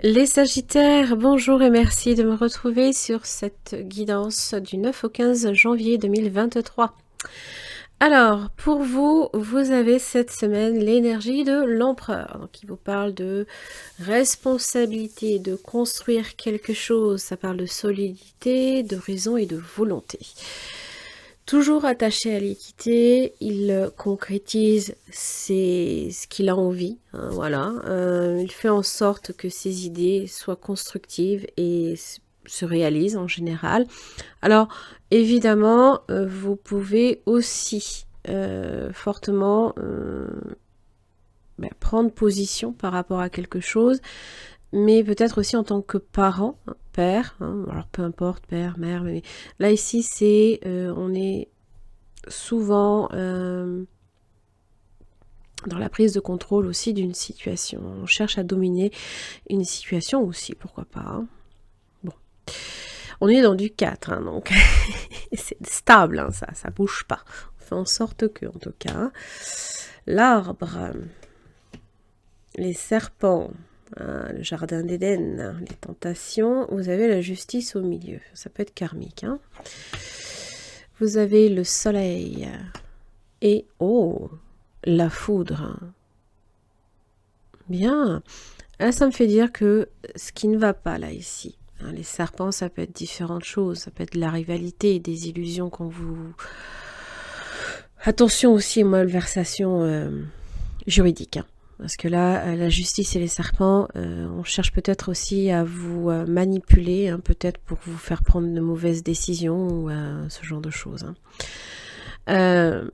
Les Sagittaires, bonjour et merci de me retrouver sur cette guidance du 9 au 15 janvier 2023. Alors, pour vous, vous avez cette semaine l'énergie de l'empereur, donc il vous parle de responsabilité, de construire quelque chose, ça parle de solidité, de raison et de volonté. Toujours attaché à l'équité, il concrétise ce qu'il a envie, hein, voilà. Il fait en sorte que ses idées soient constructives et se réalisent en général. Alors, évidemment, vous pouvez aussi fortement prendre position par rapport à quelque chose, mais peut-être aussi en tant que parent, hein, père, hein, alors peu importe, père, mère, mais là ici c'est, on est souvent dans la prise de contrôle aussi d'une situation. On cherche à dominer une situation aussi, pourquoi pas. Hein. Bon. On est dans du 4, hein, donc c'est stable, hein, ça bouge pas. On fait en sorte que, en tout cas, l'arbre, les serpents, hein, le jardin d'Éden, les tentations, vous avez la justice au milieu. Ça peut être karmique. Hein. Vous avez le soleil et, oh, la foudre. Bien. Là, ça me fait dire que ce qui ne va pas là, ici, hein, les serpents, ça peut être différentes choses. Ça peut être de la rivalité, des illusions qu'on vous... Attention aussi aux malversations juridiques. Hein, parce que là, la justice et les serpents, on cherche peut-être aussi à vous manipuler, hein, peut-être pour vous faire prendre de mauvaises décisions ou ce genre de choses. Hein.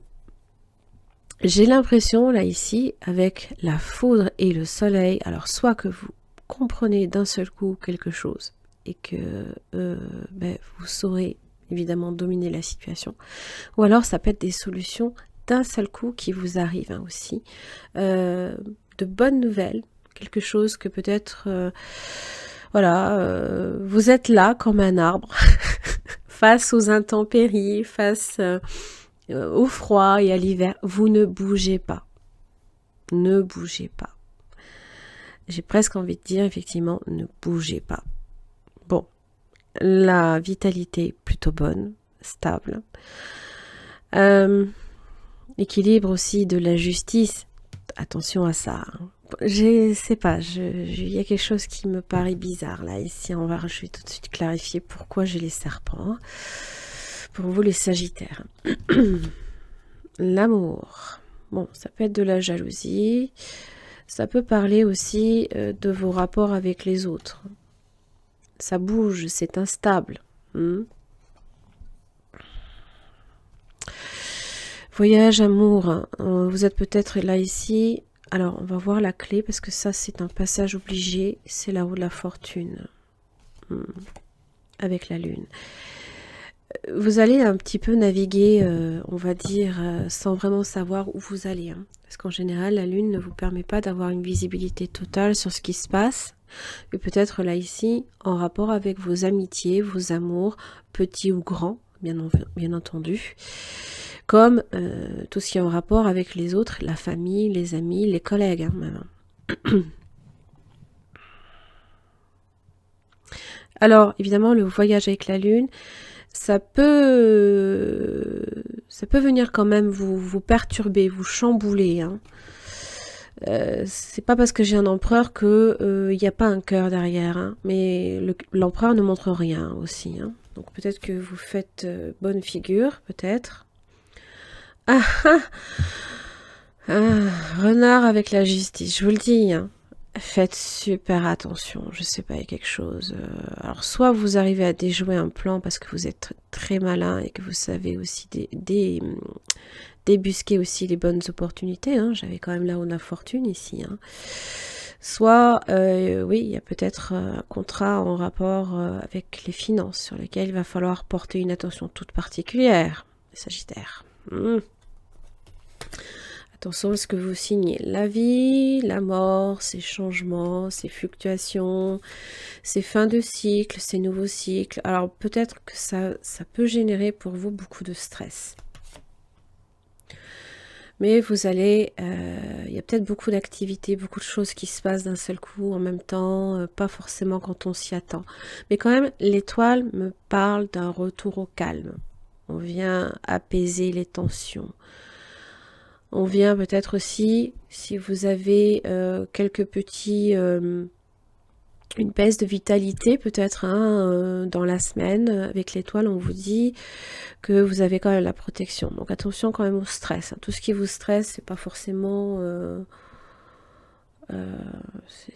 J'ai l'impression, là, ici, avec la foudre et le soleil, alors soit que vous comprenez d'un seul coup quelque chose et que vous saurez évidemment dominer la situation, ou alors ça peut être des solutions d'un seul coup qui vous arrivent hein, aussi. De bonnes nouvelles, quelque chose que peut-être, vous êtes là comme un arbre, face aux intempéries, face... au froid et à l'hiver, vous ne bougez pas. Ne bougez pas. J'ai presque envie de dire, effectivement, ne bougez pas. Bon, la vitalité est plutôt bonne, stable. L'équilibre aussi de la justice, attention à ça. Je sais pas, il y a quelque chose qui me paraît bizarre là. Ici, je vais tout de suite clarifier pourquoi j'ai les serpents. Pour vous, les sagittaires. L'amour. Bon, ça peut être de la jalousie. Ça peut parler aussi de vos rapports avec les autres. Ça bouge, c'est instable. Voyage, amour. Hein. Vous êtes peut-être là ici. Alors, on va voir la clé parce que ça, c'est un passage obligé. C'est la roue de la fortune. Avec la lune. Vous allez un petit peu naviguer, on va dire, sans vraiment savoir où vous allez. Hein. Parce qu'en général, la lune ne vous permet pas d'avoir une visibilité totale sur ce qui se passe. Et peut-être là ici, en rapport avec vos amitiés, vos amours, petits ou grands, bien entendu. Comme tout ce qui est en rapport avec les autres, la famille, les amis, les collègues. Hein, même. Alors, évidemment, le voyage avec la lune, ça peut venir quand même vous perturber, vous chambouler. Hein. C'est pas parce que j'ai un empereur que il n'y a pas un cœur derrière, hein. Mais l'empereur ne montre rien aussi. Hein. Donc peut-être que vous faites bonne figure, peut-être. Ah, ah, ah, renard avec la justice, je vous le dis. Hein. Faites super attention, je sais pas, il y a quelque chose. Alors, soit vous arrivez à déjouer un plan parce que vous êtes très malin et que vous savez aussi débusquer aussi les bonnes opportunités. Hein. J'avais quand même là on a fortune ici. Hein. Soit, oui, il y a peut-être un contrat en rapport avec les finances sur lequel il va falloir porter une attention toute particulière, les Sagittaires. Attention à ce que vous signez. La vie, la mort, ces changements, ces fluctuations, ces fins de cycle, ces nouveaux cycles. Alors peut-être que ça peut générer pour vous beaucoup de stress. Mais vous allez, il y a peut-être beaucoup d'activités, beaucoup de choses qui se passent d'un seul coup en même temps, pas forcément quand on s'y attend. Mais quand même, l'étoile me parle d'un retour au calme. On vient apaiser les tensions. On vient peut-être aussi, si vous avez quelques petits... une baisse de vitalité peut-être hein, dans la semaine. Avec l'étoile, on vous dit que vous avez quand même la protection. Donc attention quand même au stress. Hein. Tout ce qui vous stresse, c'est pas forcément...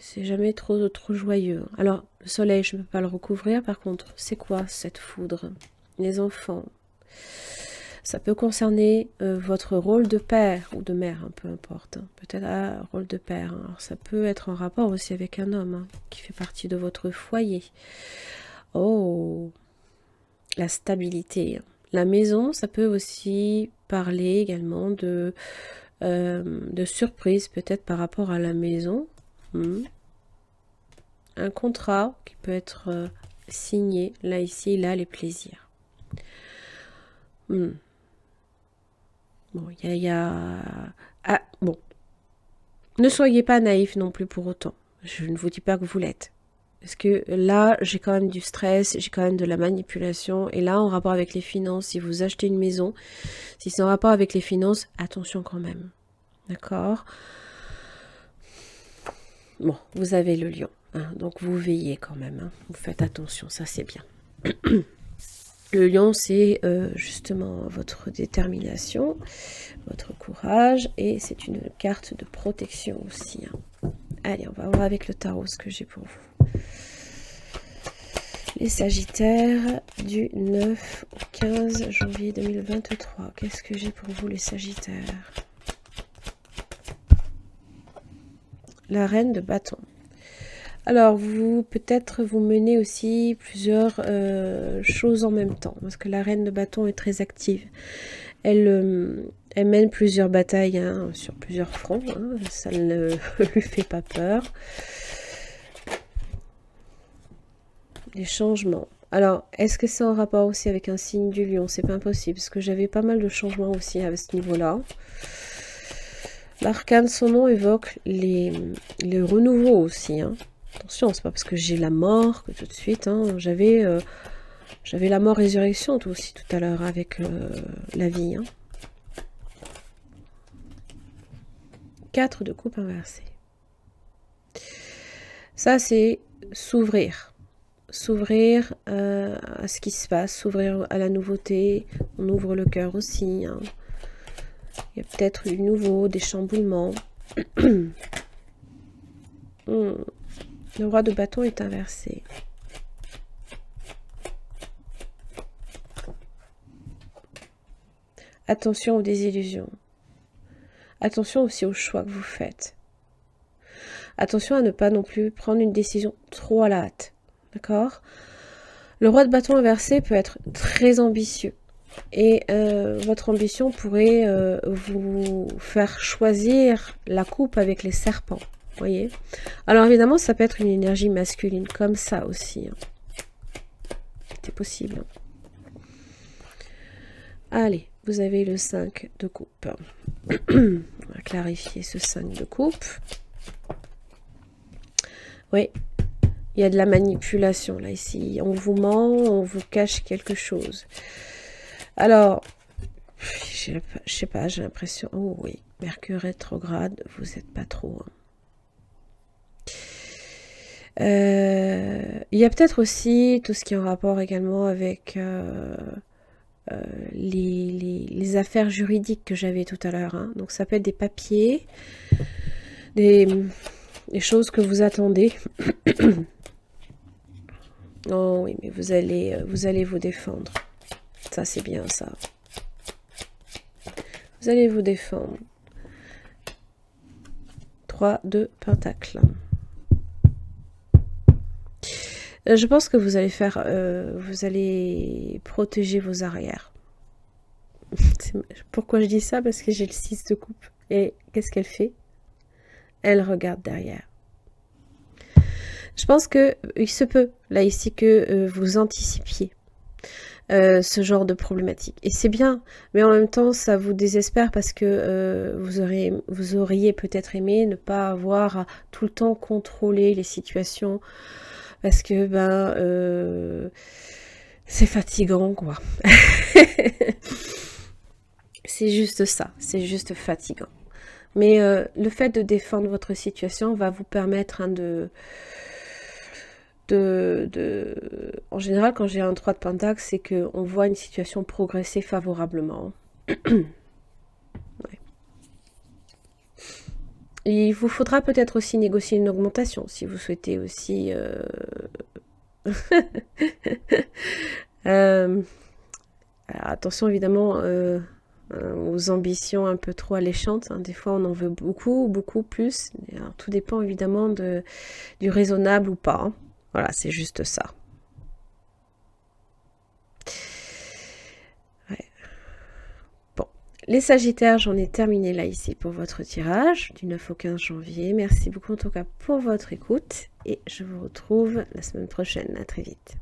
c'est jamais trop joyeux. Alors, le soleil, je ne peux pas le recouvrir. Par contre, c'est quoi cette foudre? Les enfants. Ça peut concerner votre rôle de père ou de mère, hein, peu importe. Hein. Peut-être un rôle de père. Hein. Alors, ça peut être en rapport aussi avec un homme hein, qui fait partie de votre foyer. Oh, la stabilité. La maison, ça peut aussi parler également de surprise, peut-être par rapport à la maison. Un contrat qui peut être signé. Là, ici, là, les plaisirs. Bon, il y a... Ah, bon. Ne soyez pas naïf non plus pour autant. Je ne vous dis pas que vous l'êtes. Parce que là, j'ai quand même du stress, j'ai quand même de la manipulation. Et là, en rapport avec les finances, si vous achetez une maison, si c'est en rapport avec les finances, attention quand même. D'accord? Bon, vous avez le lion. Hein, donc, vous veillez quand même. Hein, vous faites attention, ça c'est bien. Le lion, c'est justement votre détermination, votre courage, et c'est une carte de protection aussi. Hein. Allez, on va voir avec le tarot ce que j'ai pour vous. Les Sagittaires du 9 au 15 janvier 2023. Qu'est-ce que j'ai pour vous les Sagittaires? La reine de bâton. Alors, peut-être vous menez aussi plusieurs choses en même temps, parce que la reine de bâton est très active. Elle mène plusieurs batailles hein, sur plusieurs fronts, hein, ça ne lui fait pas peur. Les changements. Alors, est-ce que c'est en rapport aussi avec un signe du lion? C'est pas impossible, parce que j'avais pas mal de changements aussi à ce niveau-là. L'arcane, son nom évoque les renouveaux aussi, hein. Attention, c'est pas parce que j'ai la mort que tout de suite, hein, j'avais la mort résurrection aussi tout à l'heure avec la vie. Hein. 4 de coupe inversée. Ça, c'est s'ouvrir. S'ouvrir à ce qui se passe, s'ouvrir à la nouveauté. On ouvre le cœur aussi. Hein. Il y a peut-être du nouveau, des chamboulements. Le roi de bâton est inversé. Attention aux désillusions. Attention aussi aux choix que vous faites. Attention à ne pas non plus prendre une décision trop à la hâte. D'accord? Le roi de bâton inversé peut être très ambitieux. Et votre ambition pourrait vous faire choisir la coupe avec les serpents. Voyez. Alors évidemment, ça peut être une énergie masculine comme ça aussi. Hein. C'est possible. Allez, vous avez le 5 de coupe. On va clarifier ce 5 de coupe. Oui, il y a de la manipulation là ici. On vous ment, on vous cache quelque chose. Alors, je sais pas, j'ai l'impression... Oh oui, Mercure rétrograde, vous n'êtes pas trop... Hein. Il y a peut-être aussi tout ce qui est en rapport également avec les affaires juridiques que j'avais tout à l'heure. Hein. Donc ça peut être des papiers, des choses que vous attendez. Oh oui, mais vous allez vous défendre. Ça c'est bien ça. Vous allez vous défendre. 3 de pentacles. Je pense que vous allez protéger vos arrières. Pourquoi je dis ça? Parce que j'ai le 6 de coupe. Et qu'est-ce qu'elle fait? Elle regarde derrière. Je pense que il se peut, là ici, que vous anticipiez. ce genre de problématique. Et c'est bien, mais en même temps, ça vous désespère parce que vous auriez peut-être aimé ne pas avoir à tout le temps contrôler les situations parce que c'est fatigant, quoi. C'est juste ça, c'est juste fatigant. Mais le fait de défendre votre situation va vous permettre en général, quand j'ai un 3 de pentacle, c'est qu'on voit une situation progresser favorablement. Ouais. Il vous faudra peut-être aussi négocier une augmentation si vous souhaitez aussi... Alors, attention évidemment aux ambitions un peu trop alléchantes. Hein. Des fois, on en veut beaucoup, beaucoup plus. Alors, tout dépend évidemment du raisonnable ou pas. Hein. Voilà, c'est juste ça. Ouais. Bon, les Sagittaires, j'en ai terminé là ici pour votre tirage du 9 au 15 janvier. Merci beaucoup en tout cas pour votre écoute et je vous retrouve la semaine prochaine. À très vite.